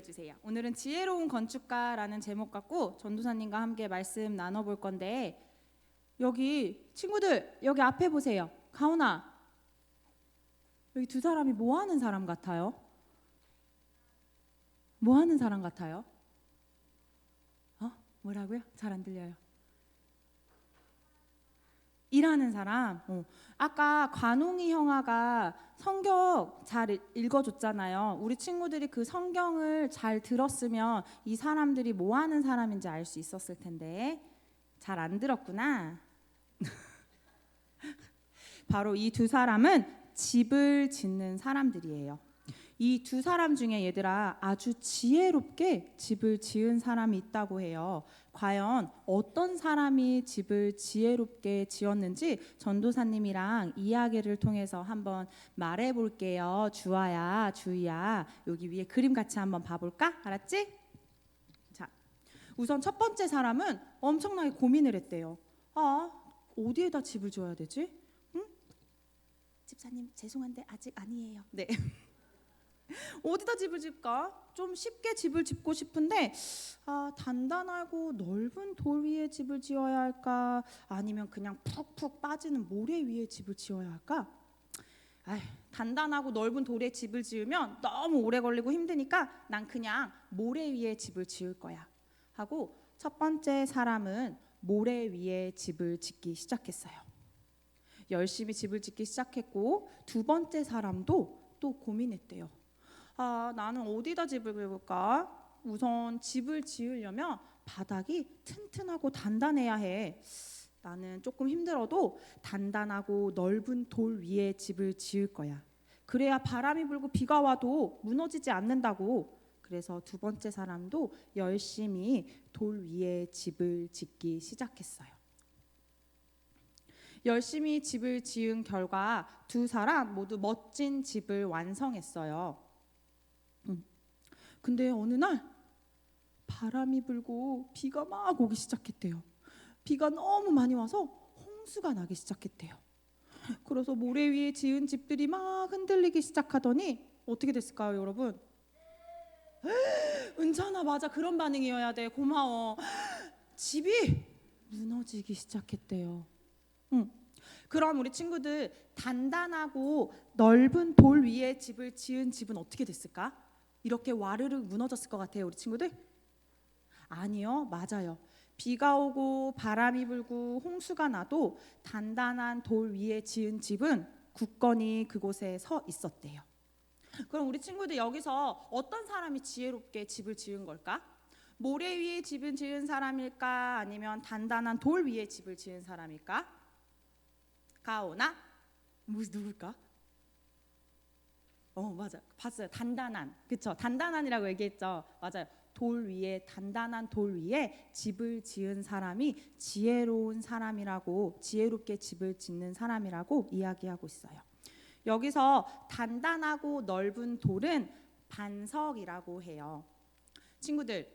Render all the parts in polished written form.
올려주세요. 오늘은 지혜로운 건축가라는 제목 갖고 전도사님과 함께 말씀 나눠볼 건데, 여기 친구들 여기 앞에 보세요. 가온아, 여기 두 사람이 뭐 하는 사람 같아요? 뭐 하는 사람 같아요? 뭐라고요? 잘 안 들려요. 일하는 사람. 아까 관웅이 형아가 성경 잘 읽어줬잖아요. 우리 친구들이 그 성경을 잘 들었으면 이 사람들이 뭐 하는 사람인지 알 수 있었을 텐데 잘 안 들었구나. 바로 이 두 사람은 집을 짓는 사람들이에요. 이 두 사람 중에 얘들아 아주 지혜롭게 집을 지은 사람이 있다고 해요. 과연 어떤 사람이 집을 지혜롭게 지었는지 전도사님이랑 이야기를 통해서 한번 말해 볼게요. 주아야, 주희야, 여기 위에 그림 같이 한번 봐볼까? 알았지? 자, 우선 첫 번째 사람은 엄청나게 고민을 했대요. 어디에다 집을 지어야 되지? 응? 집사님 죄송한데 아직 아니에요. 네. 어디다 집을 짓까? 좀 쉽게 집을 짓고 싶은데 단단하고 넓은 돌 위에 집을 지어야 할까? 아니면 그냥 푹푹 빠지는 모래 위에 집을 지어야 할까? 단단하고 넓은 돌에 집을 지으면 너무 오래 걸리고 힘드니까 난 그냥 모래 위에 집을 지을 거야 하고 첫 번째 사람은 모래 위에 집을 짓기 시작했어요. 열심히 집을 짓기 시작했고 두 번째 사람도 또 고민했대요. 나는 어디다 집을 지을까? 우선 집을 지으려면 바닥이 튼튼하고 단단해야 해. 나는 조금 힘들어도 단단하고 넓은 돌 위에 집을 지을 거야. 그래야 바람이 불고 비가 와도 무너지지 않는다고. 그래서 두 번째 사람도 열심히 돌 위에 집을 짓기 시작했어요. 열심히 집을 지은 결과 두 사람 모두 멋진 집을 완성했어요. 근데 어느 날 바람이 불고 비가 막 오기 시작했대요. 비가 너무 많이 와서 홍수가 나기 시작했대요. 그래서 모래 위에 지은 집들이 막 흔들리기 시작하더니 어떻게 됐을까요, 여러분? 은찬아, 맞아, 그런 반응이어야 돼. 고마워. 집이 무너지기 시작했대요. 그럼 우리 친구들 단단하고 넓은 돌 위에 집을 지은 집은 어떻게 됐을까? 이렇게 와르르 무너졌을 것 같아요, 우리 친구들? 아니요, 맞아요. 비가 오고 바람이 불고 홍수가 나도 단단한 돌 위에 지은 집은 굳건히 그곳에 서 있었대요. 그럼 우리 친구들 여기서 어떤 사람이 지혜롭게 집을 지은 걸까? 모래 위에 집을 지은 사람일까? 아니면 단단한 돌 위에 집을 지은 사람일까? 가오나? 누굴까? 맞아, 봤어요. 단단한, 그쵸? 단단한이라고 얘기했죠. 맞아요. 돌 위에, 단단한 돌 위에 집을 지은 사람이 지혜로운 사람이라고, 지혜롭게 집을 짓는 사람이라고 이야기하고 있어요. 여기서 단단하고 넓은 돌은 반석이라고 해요. 친구들,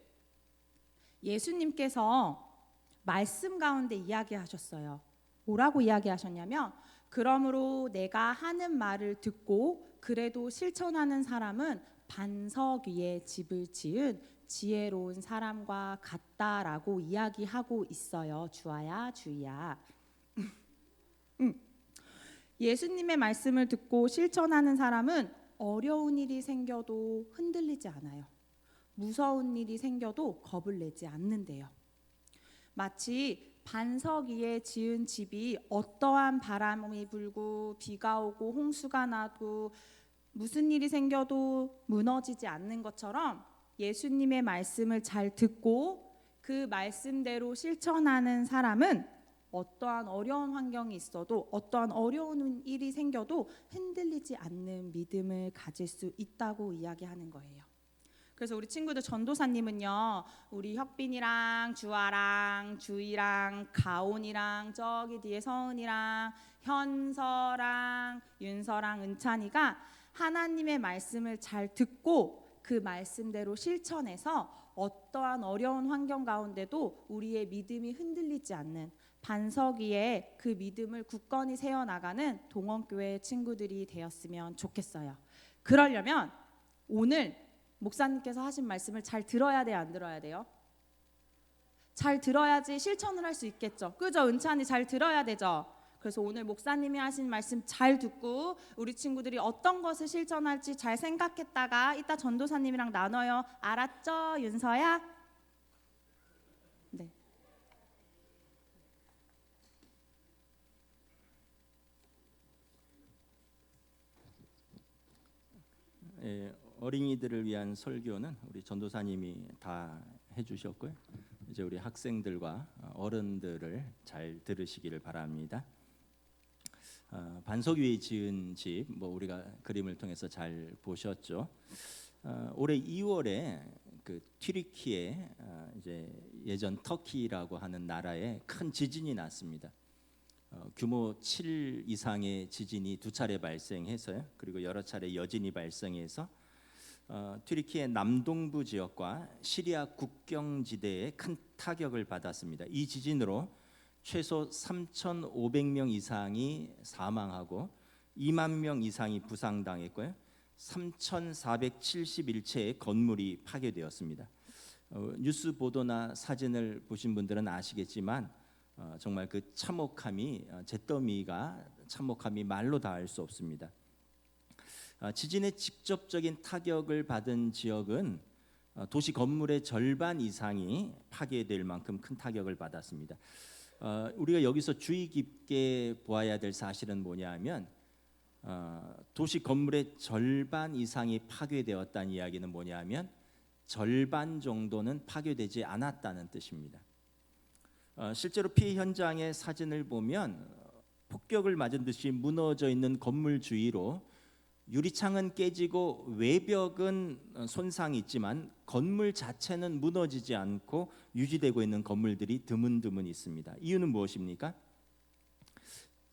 예수님께서 말씀 가운데 이야기하셨어요. 뭐라고 이야기하셨냐면, 그러므로 내가 하는 말을 듣고 그래도 실천하는 사람은 반석 위에 집을 지은 지혜로운 사람과 같다라고 이야기하고 있어요. 주아야, 주희야. 예수님의 말씀을 듣고 실천하는 사람은 어려운 일이 생겨도 흔들리지 않아요. 무서운 일이 생겨도 겁을 내지 않는데요. 마치 반석 위에 지은 집이 어떠한 바람이 불고 비가 오고 홍수가 나도 무슨 일이 생겨도 무너지지 않는 것처럼 예수님의 말씀을 잘 듣고 그 말씀대로 실천하는 사람은 어떠한 어려운 환경이 있어도 어떠한 어려운 일이 생겨도 흔들리지 않는 믿음을 가질 수 있다고 이야기하는 거예요. 그래서 우리 친구들 전도사님은요, 우리 혁빈이랑 주아랑 주희랑 가온이랑 저기 뒤에 서은이랑 현서랑 윤서랑 은찬이가 하나님의 말씀을 잘 듣고 그 말씀대로 실천해서 어떠한 어려운 환경 가운데도 우리의 믿음이 흔들리지 않는 반석 위에 그 믿음을 굳건히 세워나가는 동원교회 친구들이 되었으면 좋겠어요. 그러려면 오늘 목사님께서 하신 말씀을 잘 들어야 돼요, 안 들어야 돼요? 잘 들어야지 실천을 할 수 있겠죠. 그죠? 은찬이 잘 들어야 되죠. 그래서 오늘 목사님이 하신 말씀 잘 듣고 우리 친구들이 어떤 것을 실천할지 잘 생각했다가 이따 전도사님이랑 나눠요. 알았죠, 윤서야? 네. 어린이들을 위한 설교는 우리 전도사님이 다 해주셨고요. 이제 우리 학생들과 어른들을 잘 들으시기를 바랍니다. 반석 위에 지은 집, 우리가 그림을 통해서 잘 보셨죠. 올해 2월에 그 튀르키예, 이제 예전 터키라고 하는 나라에 큰 지진이 났습니다. 규모 7 이상의 지진이 2차례 발생해서요. 그리고 여러 차례 여진이 발생해서 튀르키예 남동부 지역과 시리아 국경지대에 큰 타격을 받았습니다. 이 지진으로 최소 3,500명 이상이 사망하고 2만 명 이상이 부상당했고요. 3,471채의 건물이 파괴되었습니다. 뉴스 보도나 사진을 보신 분들은 아시겠지만 정말 그 참혹함이, 잿더미가 참혹함이 말로 다할 수 없습니다. 지진의 직접적인 타격을 받은 지역은 도시 건물의 절반 이상이 파괴될 만큼 큰 타격을 받았습니다. 우리가 여기서 주의 깊게 보아야 될 사실은 뭐냐하면 도시 건물의 절반 이상이 파괴되었다는 이야기는 뭐냐하면 절반 정도는 파괴되지 않았다는 뜻입니다. 실제로 피해 현장의 사진을 보면 폭격을 맞은 듯이 무너져 있는 건물 주위로 유리창은 깨지고 외벽은 손상이 있지만 건물 자체는 무너지지 않고 유지되고 있는 건물들이 드문드문 있습니다. 이유는 무엇입니까?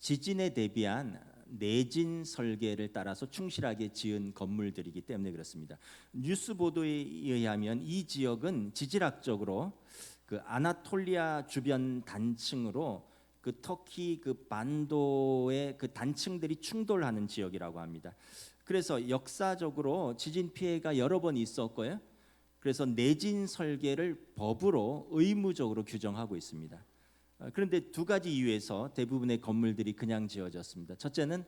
지진에 대비한 내진 설계를 따라서 충실하게 지은 건물들이기 때문에 그렇습니다. 뉴스 보도에 의하면 이 지역은 지질학적으로 그 아나톨리아 주변 단층으로 그 터키 그 반도의 그 단층들이 충돌하는 지역이라고 합니다. 그래서 역사적으로 지진 피해가 여러 번 있었고요. 그래서 내진 설계를 법으로 의무적으로 규정하고 있습니다. 그런데 두 가지 이유에서 대부분의 건물들이 그냥 지어졌습니다. 첫째는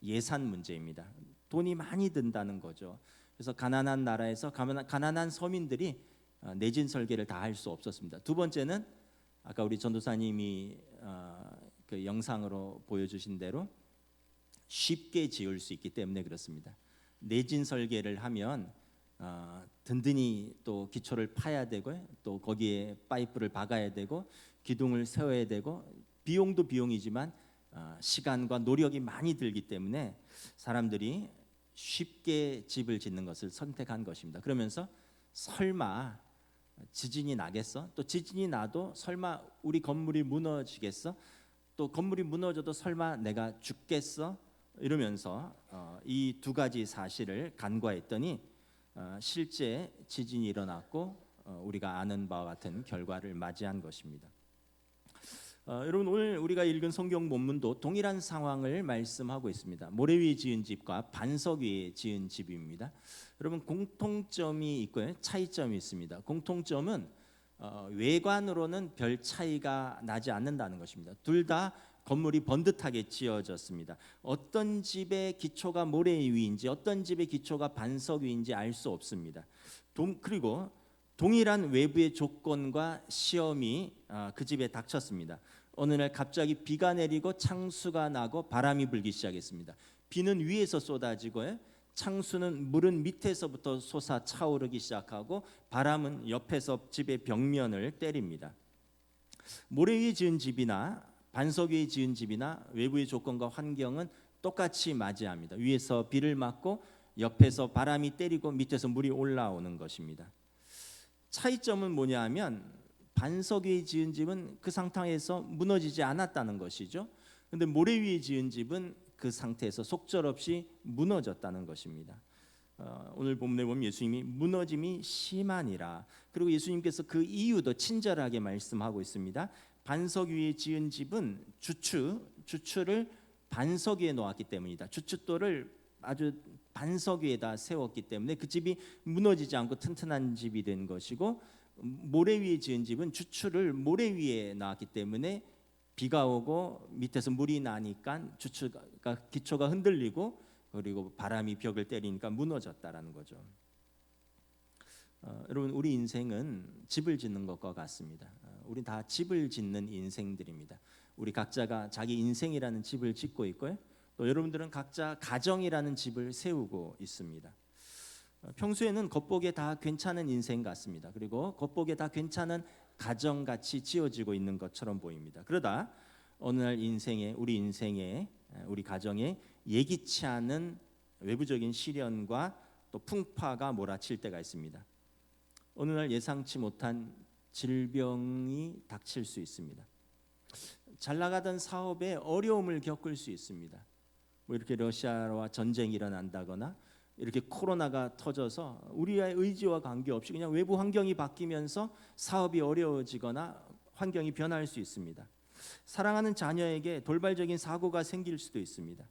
예산 문제입니다. 돈이 많이 든다는 거죠. 그래서 가난한 나라에서 가난한 서민들이 내진 설계를 다 할 수 없었습니다. 두 번째는 아까 우리 전도사님이 그 영상으로 보여주신 대로 쉽게 지을 수 있기 때문에 그렇습니다. 내진 설계를 하면 든든히 또 기초를 파야 되고요, 또 거기에 파이프를 박아야 되고 기둥을 세워야 되고 비용도 비용이지만 시간과 노력이 많이 들기 때문에 사람들이 쉽게 집을 짓는 것을 선택한 것입니다. 그러면서 설마 지진이 나겠어? 또 지진이 나도 설마 우리 건물이 무너지겠어? 또 건물이 무너져도 설마 내가 죽겠어? 이러면서 이 두 가지 사실을 간과했더니 실제 지진이 일어났고 우리가 아는 바와 같은 결과를 맞이한 것입니다. 여러분, 오늘 우리가 읽은 성경 본문도 동일한 상황을 말씀하고 있습니다. 모래 위에 지은 집과 반석 위에 지은 집입니다. 여러분, 공통점이 있고요, 차이점이 있습니다. 공통점은 외관으로는 별 차이가 나지 않는다는 것입니다. 둘 다 건물이 번듯하게 지어졌습니다. 어떤 집의 기초가 모래 위인지 어떤 집의 기초가 반석 위인지 알 수 없습니다. 그리고 동일한 외부의 조건과 시험이 그 집에 닥쳤습니다. 어느 날 갑자기 비가 내리고 창수가 나고 바람이 불기 시작했습니다. 비는 위에서 쏟아지고요, 창수는 물은 밑에서부터 솟아 차오르기 시작하고 바람은 옆에서 집의 벽면을 때립니다. 모래 위에 지은 집이나 반석 위에 지은 집이나 외부의 조건과 환경은 똑같이 맞이합니다. 위에서 비를 맞고 옆에서 바람이 때리고 밑에서 물이 올라오는 것입니다. 차이점은 뭐냐 하면 반석 위에 지은 집은 그 상태에서 무너지지 않았다는 것이죠. 그런데 모래 위에 지은 집은 그 상태에서 속절없이 무너졌다는 것입니다. 오늘 본문에 보면 예수님이 무너짐이 심하니라. 그리고 예수님께서 그 이유도 친절하게 말씀하고 있습니다. 반석 위에 지은 집은 주추를 반석 위에 놓았기 때문이다. 주춧돌을 아주 반석 위에다 세웠기 때문에 그 집이 무너지지 않고 튼튼한 집이 된 것이고, 모래 위에 지은 집은 주추를 모래 위에 놨기 때문에 비가 오고 밑에서 물이 나니까 주추가 기초가 흔들리고 그리고 바람이 벽을 때리니까 무너졌다라는 거죠. 여러분, 우리 인생은 집을 짓는 것과 같습니다. 우리 다 집을 짓는 인생들입니다. 우리 각자가 자기 인생이라는 집을 짓고 있고요. 또 여러분들은 각자 가정이라는 집을 세우고 있습니다. 평소에는 겉보기에 다 괜찮은 인생 같습니다. 그리고 겉보기에 다 괜찮은 가정같이 지어지고 있는 것처럼 보입니다. 그러다 어느 날 우리 가정에 예기치 않은 외부적인 시련과 또 풍파가 몰아칠 때가 있습니다. 어느 날 예상치 못한 질병이 닥칠 수 있습니다. 잘 나가던 사업에 어려움을 겪을 수 있습니다. 뭐 이렇게 러시아와 전쟁이 일어난다거나 이렇게 코로나가 터져서 우리의 의지와 관계없이 그냥 외부 환경이 바뀌면서 사업이 어려워지거나 환경이 변할 수 있습니다. 사랑하는 자녀에게 돌발적인 사고가 생길 수도 있습니다.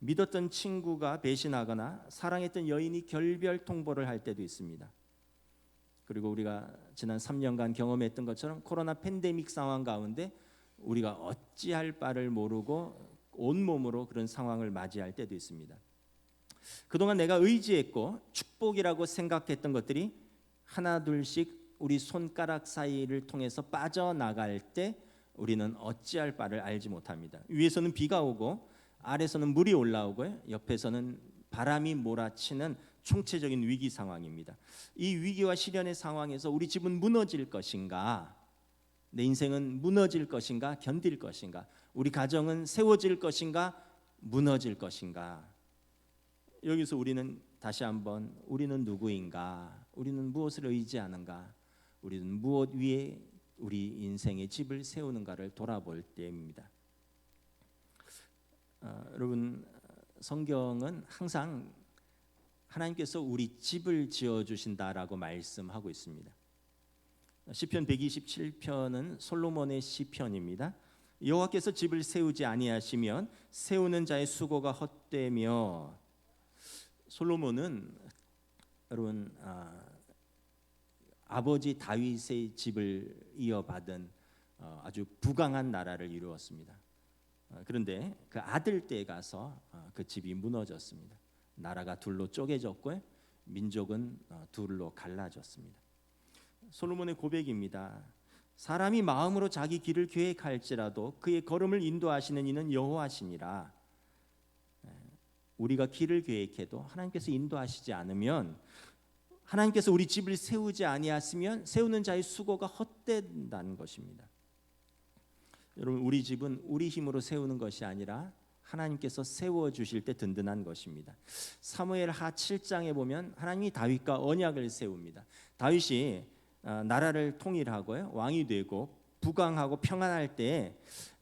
믿었던 친구가 배신하거나 사랑했던 여인이 결별 통보를 할 때도 있습니다. 그리고 우리가 지난 3년간 경험했던 것처럼 코로나 팬데믹 상황 가운데 우리가 어찌할 바를 모르고 온몸으로 그런 상황을 맞이할 때도 있습니다. 그동안 내가 의지했고 축복이라고 생각했던 것들이 하나둘씩 우리 손가락 사이를 통해서 빠져나갈 때 우리는 어찌할 바를 알지 못합니다. 위에서는 비가 오고 아래서는 물이 올라오고요. 옆에서는 바람이 몰아치는 총체적인 위기 상황입니다. 이 위기와 시련의 상황에서 우리 집은 무너질 것인가? 내 인생은 무너질 것인가? 견딜 것인가? 우리 가정은 세워질 것인가? 무너질 것인가? 여기서 우리는 다시 한번 우리는 누구인가? 우리는 무엇을 의지하는가? 우리는 무엇 위에 우리 인생의 집을 세우는가를 돌아볼 때입니다. 여러분, 성경은 항상 하나님께서 우리 집을 지어 주신다라고 말씀하고 있습니다. 시편 127편은 솔로몬의 시편입니다. 여호와께서 집을 세우지 아니하시면 세우는 자의 수고가 헛되며. 솔로몬은 여러분 아버지 다윗의 집을 이어받은 아주 부강한 나라를 이루었습니다. 그런데 그 아들 때에 가서 그 집이 무너졌습니다. 나라가 둘로 쪼개졌고요, 민족은 둘로 갈라졌습니다. 솔로몬의 고백입니다. 사람이 마음으로 자기 길을 계획할지라도 그의 걸음을 인도하시는 이는 여호와시니라. 우리가 길을 계획해도 하나님께서 인도하시지 않으면, 하나님께서 우리 집을 세우지 아니하시면 세우는 자의 수고가 헛된다는 것입니다. 여러분, 우리 집은 우리 힘으로 세우는 것이 아니라 하나님께서 세워주실 때 든든한 것입니다. 사무엘 하 7장에 보면 하나님이 다윗과 언약을 세웁니다. 다윗이 나라를 통일하고요, 왕이 되고 부강하고 평안할 때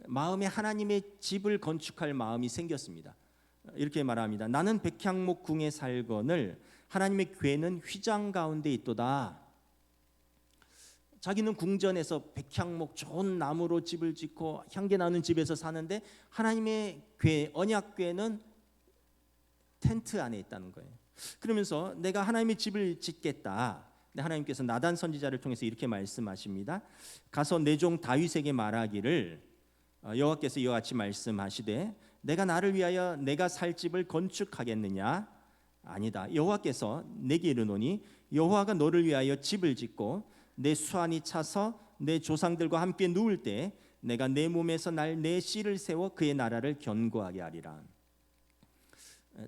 마음에 하나님의 집을 건축할 마음이 생겼습니다. 이렇게 말합니다. 나는 백향목 궁에 살거늘 하나님의 궤는 휘장 가운데 있도다. 자기는 궁전에서 백향목 좋은 나무로 집을 짓고 향기 나는 집에서 사는데 하나님의 궤, 언약궤는 텐트 안에 있다는 거예요. 그러면서 내가 하나님의 집을 짓겠다. 하나님께서 나단 선지자를 통해서 이렇게 말씀하십니다. 가서 내 종 다윗에게 말하기를, 여호와께서 이와 같이 말씀하시되 내가 나를 위하여 내가 살 집을 건축하겠느냐? 아니다. 여호와께서 내게 이르노니 여호와가 너를 위하여 집을 짓고 내 수완이 차서 내 조상들과 함께 누울 때 내가 내 몸에서 날 내 씨를 세워 그의 나라를 견고하게 하리라.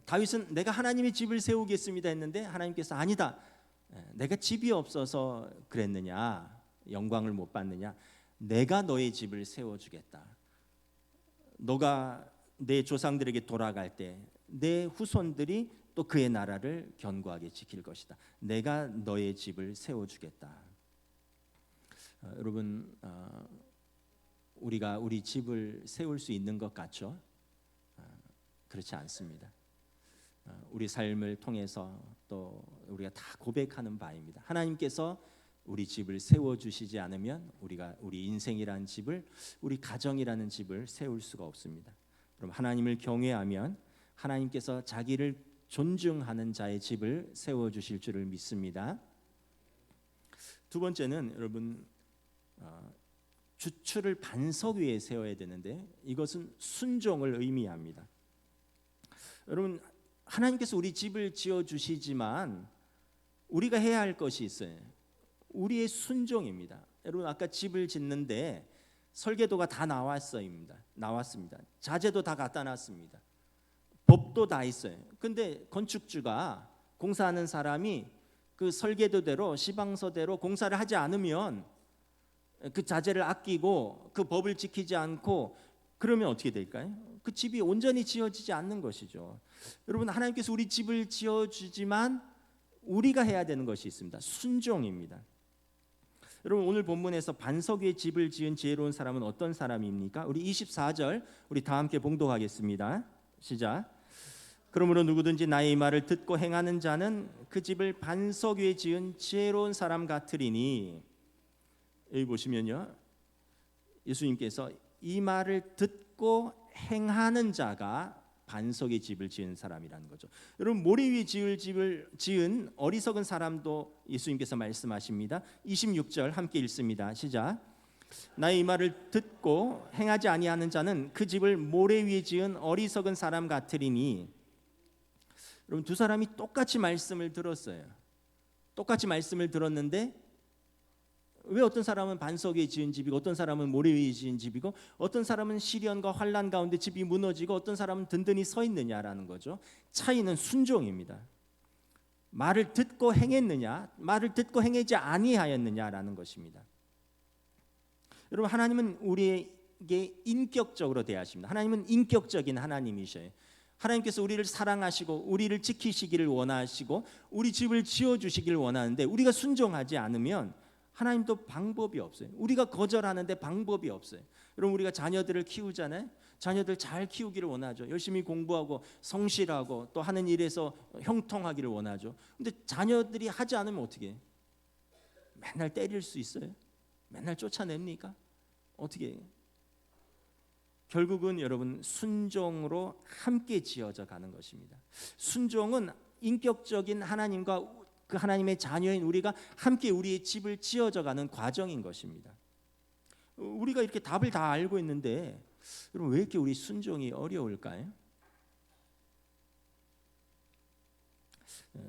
다윗은 내가 하나님의 집을 세우겠습니다 했는데 하나님께서 아니다. 내가 집이 없어서 그랬느냐? 영광을 못 받느냐? 내가 너의 집을 세워주겠다. 너가 내 조상들에게 돌아갈 때 내 후손들이 또 그의 나라를 견고하게 지킬 것이다. 내가 너의 집을 세워주겠다. 여러분, 우리가 우리 집을 세울 수 있는 것 같죠? 그렇지 않습니다. 우리 삶을 통해서 또 우리가 다 고백하는 바입니다. 하나님께서 우리 집을 세워주시지 않으면 우리가 우리 인생이라는 집을, 우리 가정이라는 집을 세울 수가 없습니다. 그럼 하나님을 경외하면 하나님께서 자기를 존중하는 자의 집을 세워 주실 줄을 믿습니다. 두 번째는 여러분 주추를 반석 위에 세워야 되는데 이것은 순종을 의미합니다. 여러분 하나님께서 우리 집을 지어 주시지만 우리가 해야 할 것이 있어요. 우리의 순종입니다. 여러분 아까 집을 짓는데 설계도가 다 나왔습니다. 자재도 다 갖다 놨습니다. 법도 다 있어요. 근데 건축주가 공사하는 사람이 그 설계도대로 시방서대로 공사를 하지 않으면 그 자재를 아끼고 그 법을 지키지 않고 그러면 어떻게 될까요? 그 집이 온전히 지어지지 않는 것이죠. 여러분 하나님께서 우리 집을 지어주지만 우리가 해야 되는 것이 있습니다. 순종입니다. 여러분 오늘 본문에서 반석 위에 집을 지은 지혜로운 사람은 어떤 사람입니까? 우리 24절 우리 다 함께 봉독하겠습니다. 시작. 그러므로 누구든지 나의 이 말을 듣고 행하는 자는 그 집을 반석 위에 지은 지혜로운 사람 같으리니. 여기 보시면요, 예수님께서 이 말을 듣고 행하는 자가 반석의 집을 지은 사람이라는 거죠. 여러분 모래 위에 집을 지은 어리석은 사람도 예수님께서 말씀하십니다. 26절 함께 읽습니다. 시작. 나의 이 말을 듣고 행하지 아니하는 자는 그 집을 모래 위에 지은 어리석은 사람 같으리니. 여러분 두 사람이 똑같이 말씀을 들었어요. 똑같이 말씀을 들었는데 왜 어떤 사람은 반석 위에 지은 집이고 어떤 사람은 모래 위에 지은 집이고 어떤 사람은 시련과 환난 가운데 집이 무너지고 어떤 사람은 든든히 서 있느냐라는 거죠. 차이는 순종입니다. 말을 듣고 행했느냐, 말을 듣고 행하지 아니하였느냐라는 것입니다. 여러분 하나님은 우리에게 인격적으로 대하십니다. 하나님은 인격적인 하나님이셔요. 하나님께서 우리를 사랑하시고 우리를 지키시기를 원하시고 우리 집을 지어주시기를 원하는데 우리가 순종하지 않으면 하나님도 방법이 없어요. 우리가 거절하는데 방법이 없어요. 여러분 우리가 자녀들을 키우잖아요. 자녀들 잘 키우기를 원하죠. 열심히 공부하고 성실하고 또 하는 일에서 형통하기를 원하죠. 근데 자녀들이 하지 않으면 어떻게 해요? 맨날 때릴 수 있어요? 맨날 쫓아냅니까? 어떻게 해요? 결국은 여러분 순종으로 함께 지어져 가는 것입니다. 순종은 인격적인 하나님과 그 하나님의 자녀인 우리가 함께 우리의 집을 지어져 가는 과정인 것입니다. 우리가 이렇게 답을 다 알고 있는데 여러분 왜 이렇게 우리 순종이 어려울까요?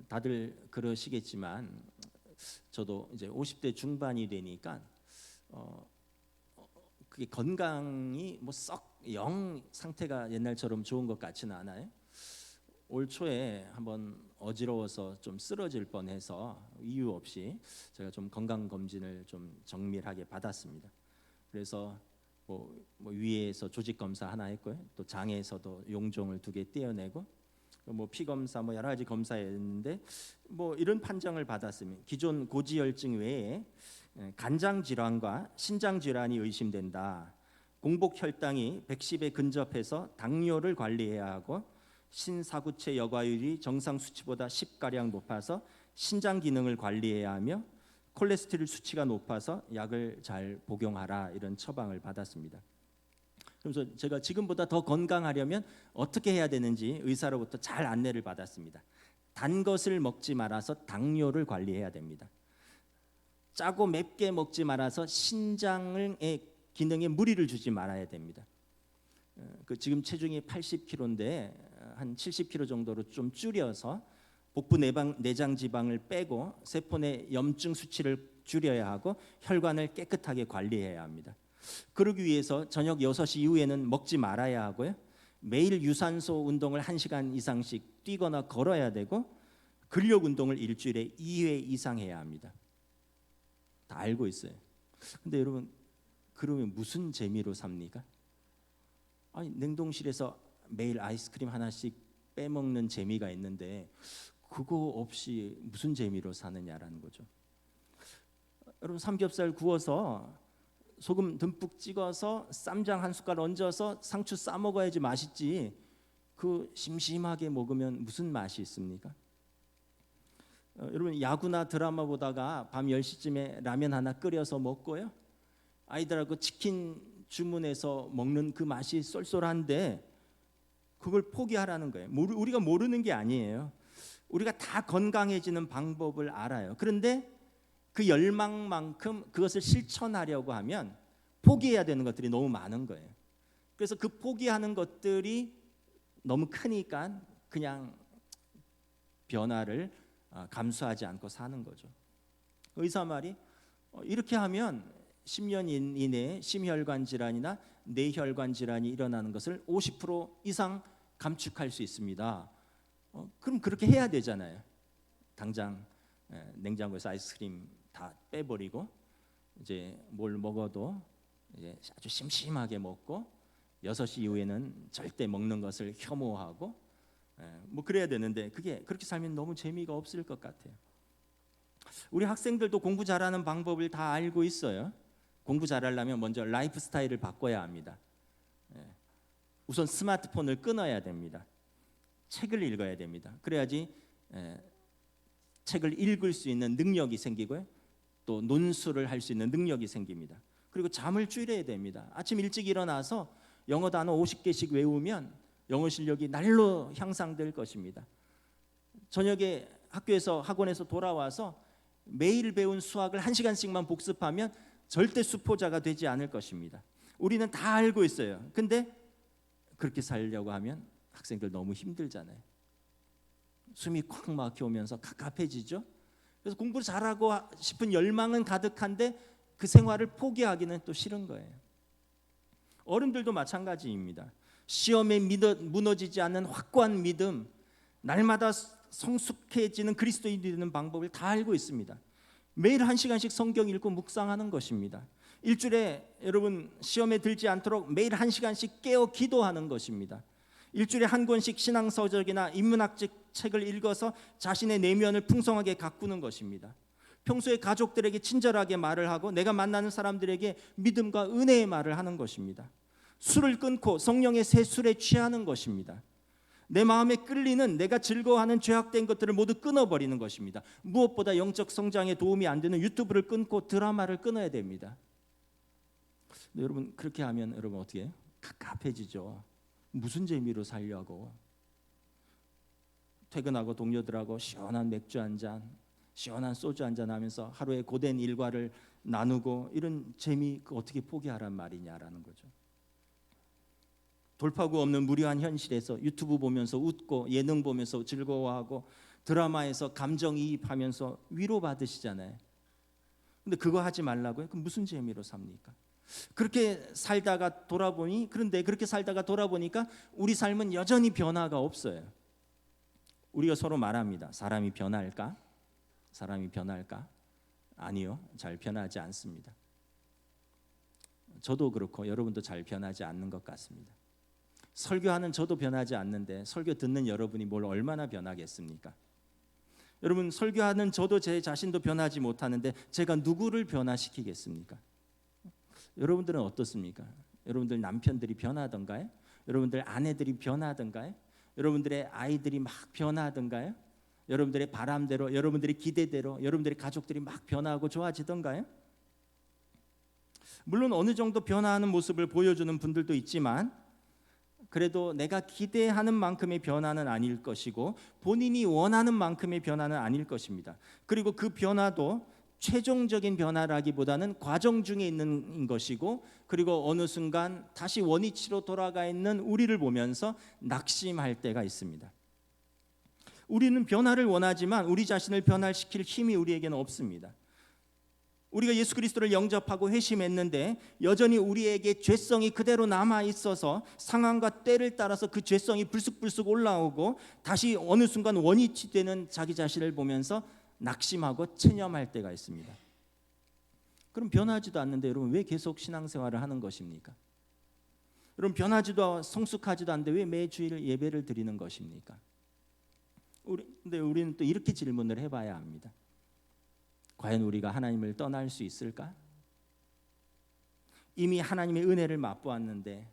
다들 그러시겠지만 저도 이제 50대 중반이 되니까 그게 건강이 뭐 썩 영 상태가 옛날처럼 좋은 것 같지는 않아요. 올 초에 한번 어지러워서 좀 쓰러질 뻔해서 이유 없이 제가 좀 건강 검진을 좀 정밀하게 받았습니다. 그래서 뭐 위에서 조직 검사 하나 했고요, 또 장에서도 용종을 2개 떼어내고 뭐 피 검사 뭐 여러 가지 검사했는데 뭐 이런 판정을 받았습니다. 기존 고지혈증 외에 간장 질환과 신장 질환이 의심된다. 공복 혈당이 110에 근접해서 당뇨를 관리해야 하고 신사구체 여과율이 정상 수치보다 10가량 높아서 신장 기능을 관리해야 하며 콜레스테롤 수치가 높아서 약을 잘 복용하라 이런 처방을 받았습니다. 그래서 제가 지금보다 더 건강하려면 어떻게 해야 되는지 의사로부터 잘 안내를 받았습니다. 단 것을 먹지 말아서 당뇨를 관리해야 됩니다. 짜고 맵게 먹지 말아서 신장의 기능에 무리를 주지 말아야 됩니다. 지금 체중이 80kg인데 한 70kg 정도로 좀 줄여서 복부 내장 지방을 빼고 세포 내 염증 수치를 줄여야 하고 혈관을 깨끗하게 관리해야 합니다. 그러기 위해서 저녁 6시 이후에는 먹지 말아야 하고요. 매일 유산소 운동을 1시간 이상씩 뛰거나 걸어야 되고 근력 운동을 일주일에 2회 이상 해야 합니다. 다 알고 있어요. 근데 여러분 그러면 무슨 재미로 삽니까? 아니 냉동실에서 매일 아이스크림 하나씩 빼먹는 재미가 있는데 그거 없이 무슨 재미로 사느냐라는 거죠. 여러분 삼겹살 구워서 소금 듬뿍 찍어서 쌈장 한 숟갈 얹어서 상추 싸 먹어야지 맛있지. 그 심심하게 먹으면 무슨 맛이 있습니까? 여러분 야구나 드라마 보다가 밤 10시쯤에 라면 하나 끓여서 먹고요. 아이들하고 치킨 주문해서 먹는 그 맛이 쏠쏠한데 그걸 포기하라는 거예요. 우리가 모르는 게 아니에요. 우리가 다 건강해지는 방법을 알아요. 그런데 그 열망만큼 그것을 실천하려고 하면 포기해야 되는 것들이 너무 많은 거예요. 그래서 그 포기하는 것들이 너무 크니까 그냥 변화를 감수하지 않고 사는 거죠. 의사 말이 이렇게 하면 10년 이내에 심혈관 질환이나 뇌혈관 질환이 일어나는 것을 50% 이상 감축할 수 있습니다. 그럼 그렇게 해야 되잖아요. 당장 냉장고에서 아이스크림 다 빼버리고 이제 뭘 먹어도 이제 아주 심심하게 먹고 6시 이후에는 절대 먹는 것을 혐오하고 뭐 그래야 되는데 그게 그렇게 살면 너무 재미가 없을 것 같아요. 우리 학생들도 공부 잘하는 방법을 다 알고 있어요. 공부 잘하려면 먼저 라이프 스타일을 바꿔야 합니다. 우선 스마트폰을 끊어야 됩니다. 책을 읽어야 됩니다. 그래야지 책을 읽을 수 있는 능력이 생기고요. 또 논술을 할 수 있는 능력이 생깁니다. 그리고 잠을 줄여야 됩니다. 아침 일찍 일어나서 영어 단어 50개씩 외우면 영어 실력이 날로 향상될 것입니다. 저녁에 학교에서 학원에서 돌아와서 매일 배운 수학을 1시간씩만 복습하면 절대 수포자가 되지 않을 것입니다. 우리는 다 알고 있어요. 근데 그렇게 살려고 하면 학생들 너무 힘들잖아요. 숨이 콱 막혀오면서 갑갑해지죠. 그래서 공부를 잘하고 싶은 열망은 가득한데 그 생활을 포기하기는 또 싫은 거예요. 어른들도 마찬가지입니다. 시험에 무너지지 않는 확고한 믿음, 날마다 성숙해지는 그리스도인이 되는 방법을 다 알고 있습니다. 매일 1시간씩 성경 읽고 묵상하는 것입니다. 일주일에 여러분 시험에 들지 않도록 매일 1시간씩 깨어 기도하는 것입니다. 일주일에 한 권씩 신앙서적이나 인문학적 책을 읽어서 자신의 내면을 풍성하게 가꾸는 것입니다. 평소에 가족들에게 친절하게 말을 하고 내가 만나는 사람들에게 믿음과 은혜의 말을 하는 것입니다. 술을 끊고 성령의 새 술에 취하는 것입니다. 내 마음에 끌리는 내가 즐거워하는 죄악된 것들을 모두 끊어버리는 것입니다. 무엇보다 영적 성장에 도움이 안 되는 유튜브를 끊고 드라마를 끊어야 됩니다. 근데 여러분 그렇게 하면 여러분 어떻게 해요? 갑갑해지죠. 무슨 재미로 살려고. 퇴근하고 동료들하고 시원한 맥주 한잔, 시원한 소주 한잔 하면서 하루의 고된 일과를 나누고 이런 재미 어떻게 포기하란 말이냐라는 거죠. 돌파구 없는 무료한 현실에서 유튜브 보면서 웃고 예능 보면서 즐거워하고 드라마에서 감정이입하면서 위로받으시잖아요. 근데 그거 하지 말라고요? 그럼 무슨 재미로 삽니까? 그렇게 살다가 돌아보니까 우리 삶은 여전히 변화가 없어요. 우리가 서로 말합니다. 사람이 변할까? 사람이 변할까? 아니요. 잘 변하지 않습니다. 저도 그렇고 여러분도 잘 변하지 않는 것 같습니다. 설교하는 저도 변하지 않는데 설교 듣는 여러분이 뭘 얼마나 변하겠습니까? 여러분 설교하는 저도 제 자신도 변하지 못하는데 제가 누구를 변화시키겠습니까? 여러분들은 어떻습니까? 여러분들 남편들이 변하던가요? 여러분들 아내들이 변하던가요? 여러분들의 아이들이 막 변하던가요? 여러분들의 바람대로, 여러분들의 기대대로, 여러분들의 가족들이 막 변하고 좋아지던가요? 물론 어느 정도 변화하는 모습을 보여주는 분들도 있지만 그래도 내가 기대하는 만큼의 변화는 아닐 것이고 본인이 원하는 만큼의 변화는 아닐 것입니다. 그리고 그 변화도 최종적인 변화라기보다는 과정 중에 있는 것이고 그리고 어느 순간 다시 원위치로 돌아가 있는 우리를 보면서 낙심할 때가 있습니다. 우리는 변화를 원하지만 우리 자신을 변화시킬 힘이 우리에게는 없습니다. 우리가 예수 그리스도를 영접하고 회심했는데 여전히 우리에게 죄성이 그대로 남아 있어서 상황과 때를 따라서 그 죄성이 불쑥불쑥 올라오고 다시 어느 순간 원위치되는 자기 자신을 보면서 낙심하고 체념할 때가 있습니다. 그럼 변하지도 않는데 여러분 왜 계속 신앙생활을 하는 것입니까? 여러분 변하지도 성숙하지도 않는데 왜 매주일 예배를 드리는 것입니까? 근데 우리는 또 이렇게 질문을 해봐야 합니다. 과연 우리가 하나님을 떠날 수 있을까? 이미 하나님의 은혜를 맛보았는데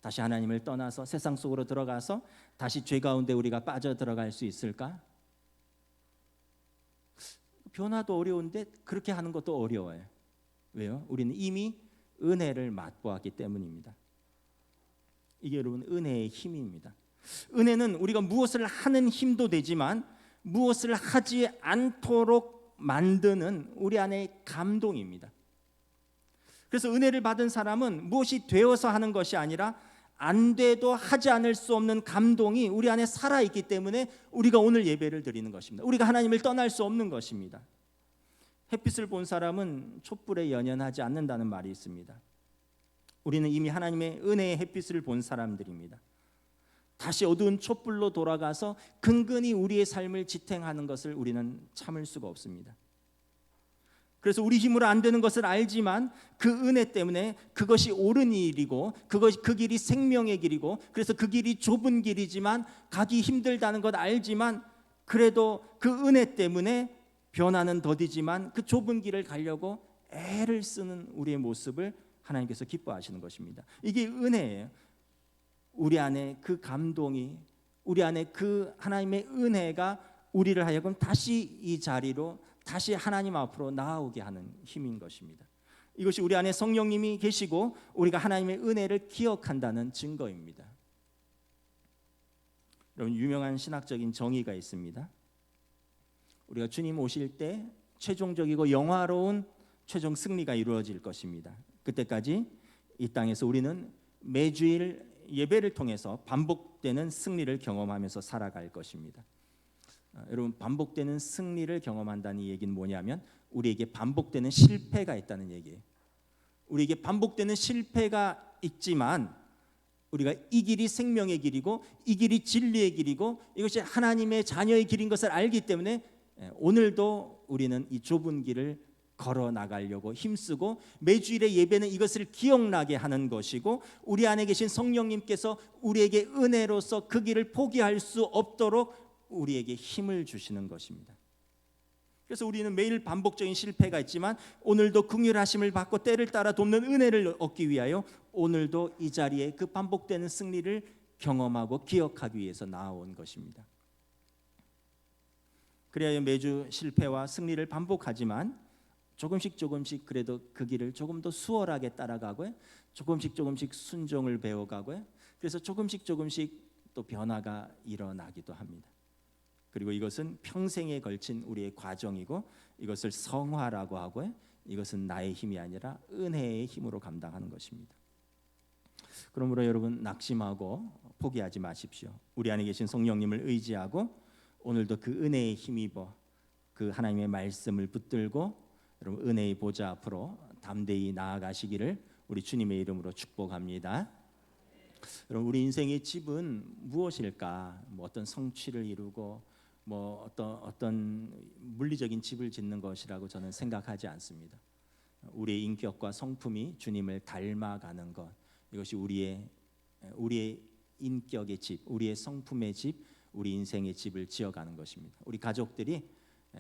다시 하나님을 떠나서 세상 속으로 들어가서 다시 죄 가운데 우리가 빠져 들어갈 수 있을까? 변화도 어려운데 그렇게 하는 것도 어려워요. 왜요? 우리는 이미 은혜를 맛보았기 때문입니다. 이게 여러분 은혜의 힘입니다. 은혜는 우리가 무엇을 하는 힘도 되지만 무엇을 하지 않도록 만드는 우리 안의 감동입니다. 그래서 은혜를 받은 사람은 무엇이 되어서 하는 것이 아니라 안 돼도 하지 않을 수 없는 감동이 우리 안에 살아있기 때문에 우리가 오늘 예배를 드리는 것입니다. 우리가 하나님을 떠날 수 없는 것입니다. 햇빛을 본 사람은 촛불에 연연하지 않는다는 말이 있습니다. 우리는 이미 하나님의 은혜의 햇빛을 본 사람들입니다. 다시 어두운 촛불로 돌아가서 근근히 우리의 삶을 지탱하는 것을 우리는 참을 수가 없습니다. 그래서 우리 힘으로 안 되는 것을 알지만 그 은혜 때문에 그것이 옳은 일이고 그 길이 생명의 길이고 그래서 그 길이 좁은 길이지만 가기 힘들다는 것 알지만 그래도 그 은혜 때문에 변화는 더디지만 그 좁은 길을 가려고 애를 쓰는 우리의 모습을 하나님께서 기뻐하시는 것입니다. 이게 은혜예요. 우리 안에 그 감동이, 우리 안에 그 하나님의 은혜가 우리를 하여금 다시 이 자리로, 다시 하나님 앞으로 나아오게 하는 힘인 것입니다. 이것이 우리 안에 성령님이 계시고 우리가 하나님의 은혜를 기억한다는 증거입니다. 여러분, 유명한 신학적인 정의가 있습니다. 우리가 주님 오실 때 최종적이고 영화로운 최종 승리가 이루어질 것입니다. 그때까지 이 땅에서 우리는 매주일 예배를 통해서 반복되는 승리를 경험하면서 살아갈 것입니다. 여러분, 반복되는 승리를 경험한다는 얘기는 뭐냐면 우리에게 반복되는 실패가 있다는 얘기예요. 우리에게 반복되는 실패가 있지만 우리가 이 길이 생명의 길이고 이 길이 진리의 길이고 이것이 하나님의 자녀의 길인 것을 알기 때문에 오늘도 우리는 이 좁은 길을 걸어 나가려고 힘쓰고 매주일의 예배는 이것을 기억나게 하는 것이고 우리 안에 계신 성령님께서 우리에게 은혜로서 그 길을 포기할 수 없도록 우리에게 힘을 주시는 것입니다. 그래서 우리는 매일 반복적인 실패가 있지만 오늘도 긍휼하심을 받고 때를 따라 돕는 은혜를 얻기 위하여 오늘도 이 자리에 그 반복되는 승리를 경험하고 기억하기 위해서 나아온 것입니다. 그래야 매주 실패와 승리를 반복하지만 조금씩 그래도 그 길을 조금 더 수월하게 따라가고요. 조금씩 순종을 배워가고요. 그래서 조금씩 또 변화가 일어나기도 합니다. 그리고 이것은 평생에 걸친 우리의 과정이고 이것을 성화라고 하고요. 이것은 나의 힘이 아니라 은혜의 힘으로 감당하는 것입니다. 그러므로 여러분, 낙심하고 포기하지 마십시오. 우리 안에 계신 성령님을 의지하고 오늘도 그 은혜에 힘입어 그 하나님의 말씀을 붙들고 여러분, 은혜의 보좌 앞으로 담대히 나아가시기를 우리 주님의 이름으로 축복합니다. 여러분, 우리 인생의 집은 무엇일까? 어떤 성취를 이루고 어떤 물리적인 집을 짓는 것이라고 저는 생각하지 않습니다. 우리의 인격과 성품이 주님을 닮아가는 것, 이것이 우리의 인격의 집, 우리의 성품의 집, 우리 인생의 집을 지어가는 것입니다. 우리 가족들이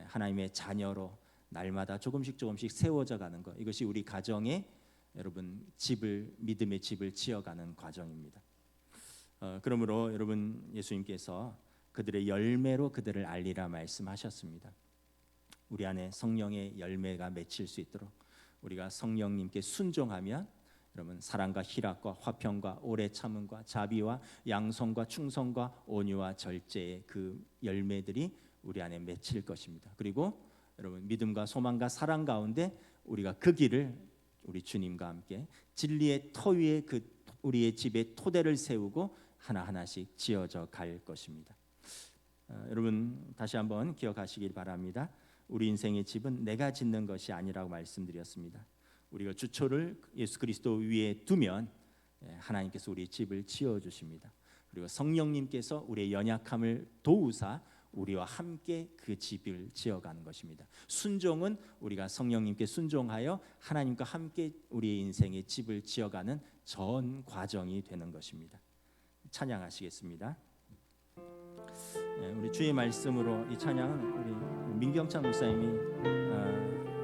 하나님의 자녀로 날마다 조금씩 세워져 가는 것, 이것이 우리 가정의 여러분 믿음의 집을 지어가는 과정입니다. 그러므로 여러분, 예수님께서 그들의 열매로 그들을 알리라 말씀하셨습니다. 우리 안에 성령의 열매가 맺힐 수 있도록 우리가 성령님께 순종하면 여러분, 사랑과 희락과 화평과 오래 참음과 자비와 양성과 충성과 온유와 절제의 그 열매들이 우리 안에 맺힐 것입니다. 그리고 여러분, 믿음과 소망과 사랑 가운데 우리가 그 길을 우리 주님과 함께 진리의 터 위에 그 우리의 집에 토대를 세우고 하나하나씩 지어져 갈 것입니다. 여러분, 다시 한번 기억하시길 바랍니다. 우리 인생의 집은 내가 짓는 것이 아니라고 말씀드렸습니다. 우리가 주초를 예수 그리스도 위에 두면 하나님께서 우리 집을 지어주십니다. 그리고 성령님께서 우리의 연약함을 도우사 우리와 함께 그 집을 지어가는 것입니다. 순종은 우리가 성령님께 순종하여 하나님과 함께 우리의 인생의 집을 지어가는 전 과정이 되는 것입니다. 찬양하시겠습니다. 우리 주의 말씀으로 이 찬양은 우리 민경찬 목사님이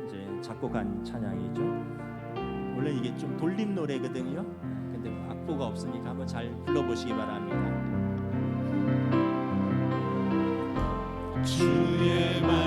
이제 작곡한 찬양이죠. 원래 이게 좀 돌림 노래거든요. 근데 악보가 없으니까 한번 잘 불러보시기 바랍니다. 주의 말